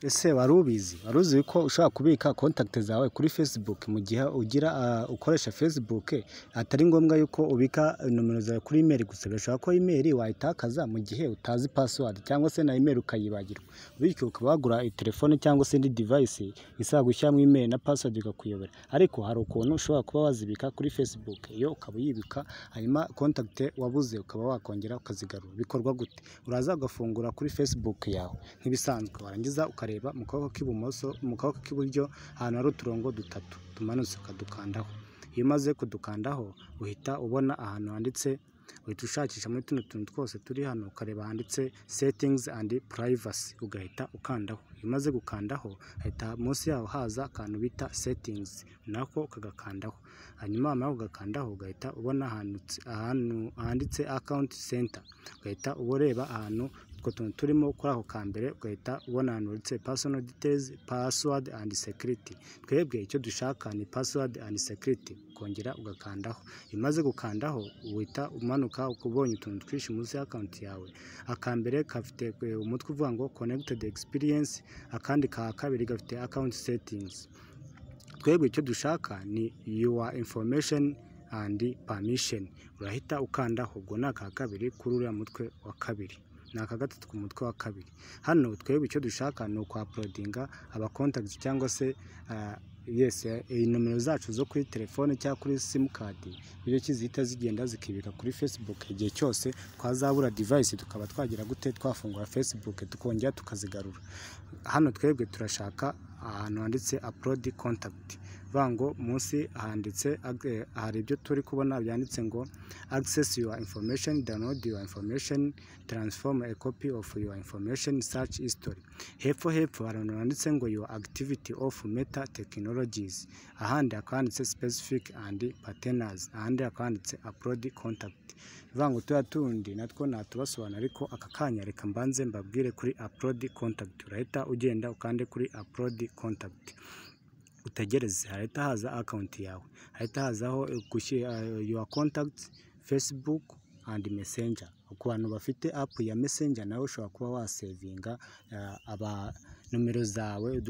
Ese warubizi ko ushobora kubika contact zawe kuri Facebook mu gihe ukoresha Facebook atari ngombwa yuko ubika nomero zawe kuri email gusa, bishobora ko email wayitakaza mu gihe utazi password cyangwa se na email ukayibagirwa, bityo ukaba wagura telefone cyangwa se indi device isaba gushyiramo email na password igakuyobera. Ariko hari ukuntu ushobora kuba wazibika kuri Facebook, iyo ukaba uyibika hanyuma contact wabuze ukaba wakongera ukazigarura. Bikorwa gute? Uraza ugafungura kuri Facebook yawe nk'ibisanzwe, warangiza ukareba mu kaboko k'ibumoso, mu kaboko k'iburyo ahantu hari uturongo dutatu tumanutse ukadukandaho. Iyo umaze kudukandaho uhita ubona ahantu handitse, uhita ushakisha muri tuno tuntu twose turi hano ukareba handitse settings and privacy, ugahita ukandaho. Iyo umaze gukandaho hahita munsi yaho haza akantu bita settings, nako ukagakandaho. Hanyuma wamara kugakandaho ugahita ubona ahantu handitse account center, ugahita ureba ahantu utwo tuntu turimo kuri ako kambere, ugahita ubona ahantu handitse personal details, password and security. Twebwe icyo dushaka ni password and security, ukongera ugakandaho. Iyo umaze gukandaho uhita umanuka ukubonye utuntu twinshi munsi ya account yawe. Akambere kafite umutwe uvuga ngo connected experience, akandi ka kabiri gafite account settings. Twebwe icyo dushaka ni your information and permission, urahita ukandaho. Ubwo ni aka kabiri kuri uriya mutwe wa kabiri, ni aka gatatu ku mutwe wa kabiri. Hano twebwe icyo dushaka ni uploadinga aba contacts cyangwa se nomero zacu zo kuri telefone cyangwa kuri sim card, bityo kizihita zigenda zikibika kuri Facebook. Igihe cyose twazabura device tukaba twagira gute, twafungura Facebook tukongera tukazigarura. Hano twebwe turashaka ahantu handitse upload contact, vango munsi handitse hari ibyo turi kubona byanditse ngo access your information, download your information, transform a copy of your information, search history. Hepfo hari handitse ngo your activity of meta technologies, ahandi akanditse specific and partners, ahandi akanditse upload contact. Vango tundi natwo natubasobanura, ariko aka kanya reka mbanze mbabwire kuri upload contact. Urahita ugenda ukande kuri upload contact, utegereze harahita haza account yawe, harahita hazaho your contacts, Facebook and Messenger. Ku bantu bafite app ya Messenger nawe ushobora kuba wasevinga aba nomero zawe,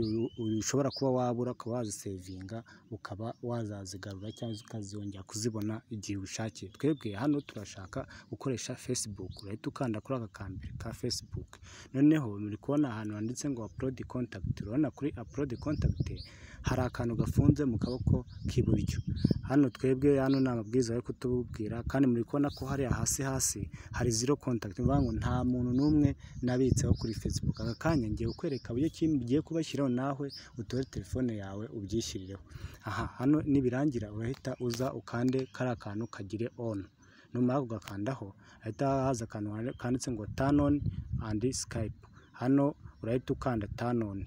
ushobora kuba wabura ukaba wazisevinga ukaba wazazigarura cyangwa ukazongera kuzibona igihe ushakiye. Twebwe hano turashaka gukoresha Facebook, urahita ukanda kuri aka kambere ka Facebook. Noneho muri kubona ahantu handitse ngo upload contact, urabona kuri upload contact hari akantu gafunze mu kaboko k'iburyo. Hano twebwe hano ni amabwiriza yo kutubwira, kandi muri kubona ko hari hasi hari zero contact, ngo nta muntu n'umwe nabitseho kuri Facebook. Aka kanya ngiye kukwereka buryo kigiye kubashyiraho, nawe utore telefone yawe ubyishyirireho. Hano nibirangira urahita uza ukande kari akantu kagire on, numara kugakandaho ahita haza akantu kanditse ngo turn on and Skype. Hano urahita ukanda turn on,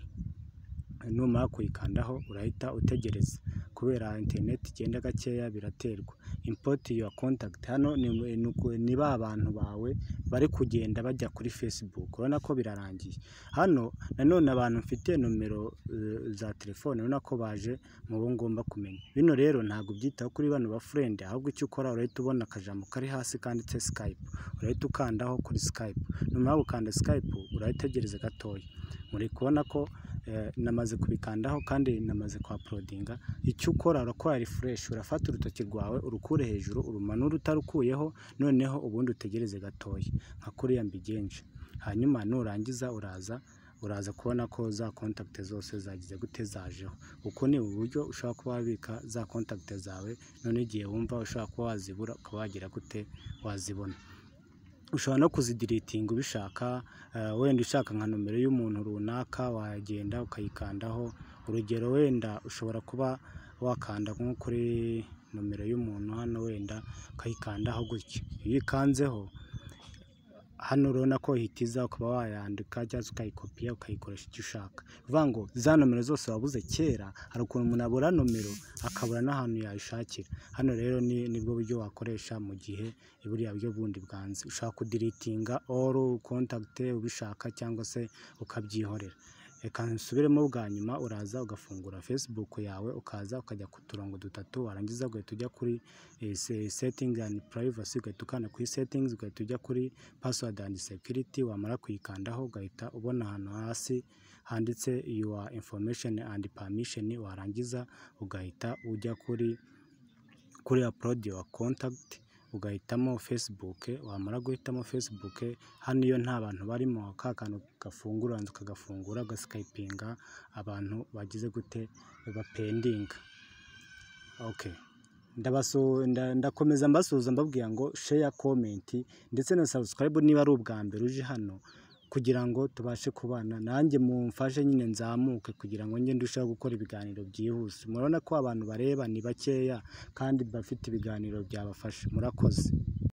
numara kuyikandaho urahita utegereza, kubera internet igenda gakeya biraterwa. Import your contact, hano ni ba bantu bawe bari kugenda bajya kuri Facebook, urabona ko birarangiye. Hano nanone abantu mfite nomero za telefone, urabona ko baje mu bo ngomba kumenya. Bino rero ntabwo byitaho kuri bano ba friend, ahubwo icyo ukora urahita ubona akajambo kari hasi kanditse Skype, urahita ukandaho kuri Skype. Numara gukanda Skype urahita utegereza gatoya. Muri kubona ko namaze kubikandaho kandi namaze uploadinga. Icyo ukora urakora refresh, urafata urutoki rwawe urukure hejuru, urumanura utarukuyeho, noneho ubundi utegereze gatoya nka kuriya mbigenje. Hanyuma nurangiza uraza kubona ko za contact zose zagize gute, zajeho. Uko ni uburyo ushobora kuba wabika za contact zawe, none igihe wumva ushobora kuba wazibura ukaba wagira gute, wazibona. Ushobora no kuzideletinga ubishaka, wenda ushaka nka nomero y'umuntu runaka wagenda ukayikandaho. Urugero wenda ushobora kuba wakanda nko kuri nomero y'umuntu hano, wenda ukayikandaho gutyo. Iyo ikanzeho hano urabona ko hitiza, ukaba wayandika cyangwa ukayikopiya ukayikoresha icyo ushaka. Bivuga ngo za nomero zose wabuze kera, hari ukuntu umuntu abura nomero akabura n'ahantu yayishakira. Hano rero nibwo buryo wakoresha mu gihe buriya buryo bundi bwanze. Ushaka kudeletinga all contact ubishaka cyangwa se ukabyihorera. Reka nsubiremo bwa nyuma, uraza ugafungura Facebook yawe, ukaza ukajya ku turongo dutatu, warangiza ugahita ujya kuri settings and privacy, ugahita ukanda kuri settings, ugahita ujya kuri password and security. Wamara kuyikandaho ugahita ubona ahantu hasi handitse your information and permission, warangiza ugahita ujya kuri upload your contact, ugahitamo Facebook. Wamara guhitamo Facebook, hano iyo nta bantu barimo ka kantu gafungura ukagafungura ugaskypinga abantu bagize gute bapendinga. Okay, ndakomeza mbasuhuza mbabwira ngo share, comment ndetse na subscribe niba ari ubwa mbere uje hano, kugira ngo tubashe kubana, nanjye mumfashe nyine nzamuke kugira ngo njye ndushaho gukora ibiganiro byihuse. Murabona ko abantu bareba ni bakeya kandi bafite ibiganiro byabafasha. Murakoze.